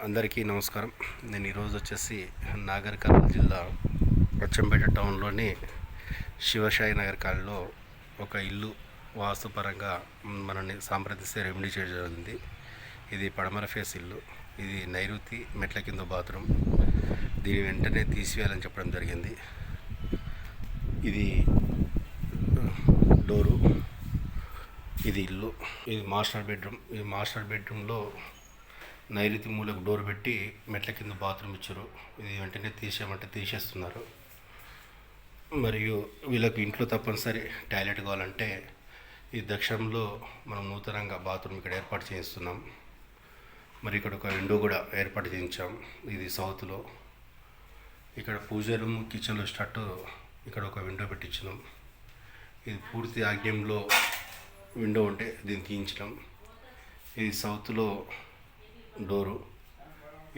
అందరికీ నమస్కారం. నేను ఈరోజు వచ్చేసి నాగర్ కర్నూలు జిల్లా అచ్చంపేట టౌన్లోని శివసాయి నగర్ కాలనీలో ఒక ఇల్లు వాస్తుపరంగా మనల్ని సంప్రదిస్తే రెమెడీ చేయడం జరిగింది. ఇది పడమర ఫేస్ ఇల్లు. ఇది నైరుతి మెట్ల కింద బాత్రూమ్. దీని వెంటనే తీసివేయాలని చెప్పడం జరిగింది. ఇది డోరు, ఇది ఇల్లు, ఇది మాస్టర్ బెడ్రూమ్. ఈ మాస్టర్ బెడ్రూమ్లో నైరుతి మూలకు డోర్ పెట్టి మెట్ల కింద బాత్రూమ్ ఇచ్చారు. ఇది వెంటనే తీసేయమంటే తీసేస్తున్నారు. మరియు వీళ్ళకి ఇంట్లో తప్పనిసరి టాయిలెట్ కావాలంటే ఈ దక్షిణంలో మనం నూతనంగా బాత్రూమ్ ఇక్కడ ఏర్పాటు చేయిస్తున్నాం. మరి ఇక్కడ ఒక విండో కూడా ఏర్పాటు చేయించాం. ఇది సౌత్లో. ఇక్కడ పూజ రూమ్, కిచెన్లో స్టార్ట్ ఇక్కడ ఒక విండో పెట్టించినాం. ఇది పూర్తి ఆగ్నేయంలో విండో ఉంటే దీన్ని తీయించడం. ఇది సౌత్లో డోరు.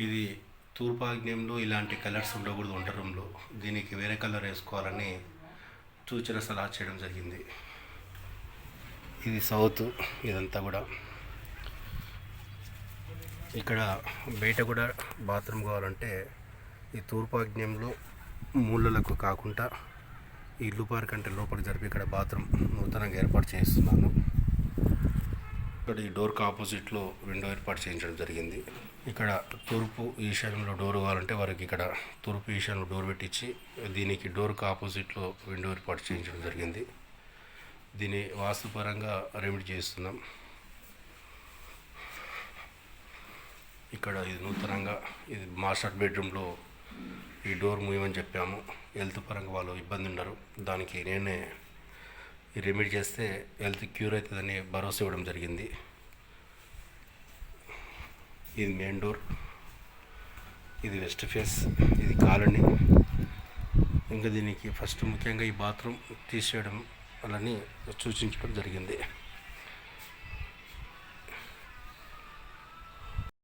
ఇది తూర్పు ఆగ్నేయంలో ఇలాంటి కలర్స్ ఉండకూడదు వంట రూమ్లో. దీనికి వేరే కలర్ వేసుకోవాలని సూచన సలహా చేయడం జరిగింది. ఇది సౌత్. ఇదంతా కూడా ఇక్కడ బయట కూడా బాత్రూమ్ కావాలంటే ఈ తూర్పు ఆగ్నేయంలో మూలలకు కాకుండా ఇల్లు పార్క్ అంటే లోపలికి జరిపి ఇక్కడ బాత్రూమ్ నూతనంగా ఏర్పాటు చేస్తున్నాను. ఇక్కడ ఈ డోర్కి ఆపోజిట్లో విండో ఏర్పాటు చేయించడం జరిగింది. ఇక్కడ తూర్పు ఈశాన్యంలో డోర్ కావాలంటే వారికి ఇక్కడ తూర్పు ఈశాన్యంలో డోర్ పెట్టించి దీనికి డోర్కి ఆపోజిట్లో విండో ఏర్పాటు చేయించడం జరిగింది. దీన్ని వాస్తుపరంగా రెమెడీ చేస్తున్నాం. ఇక్కడ ఇది నూతనంగా ఇది మాస్టర్ బెడ్రూమ్లో ఈ డోర్ మూయమని చెప్పాము. హెల్త్ పరంగా వాళ్ళు ఇబ్బంది ఉన్నారు. దానికి నేనే ఈ రెమెడీ చేస్తే హెల్త్ క్యూర్ అవుతుందని భరోసా ఇవ్వడం జరిగింది. ఇది మెయిన్ డోర్, ఇది వెస్ట్ ఫేస్, ఇది కాలనీ. ఇంకా దీనికి ఫస్ట్ ముఖ్యంగా ఈ బాత్రూమ్ తీసేయడం అని సూచించడం జరిగింది.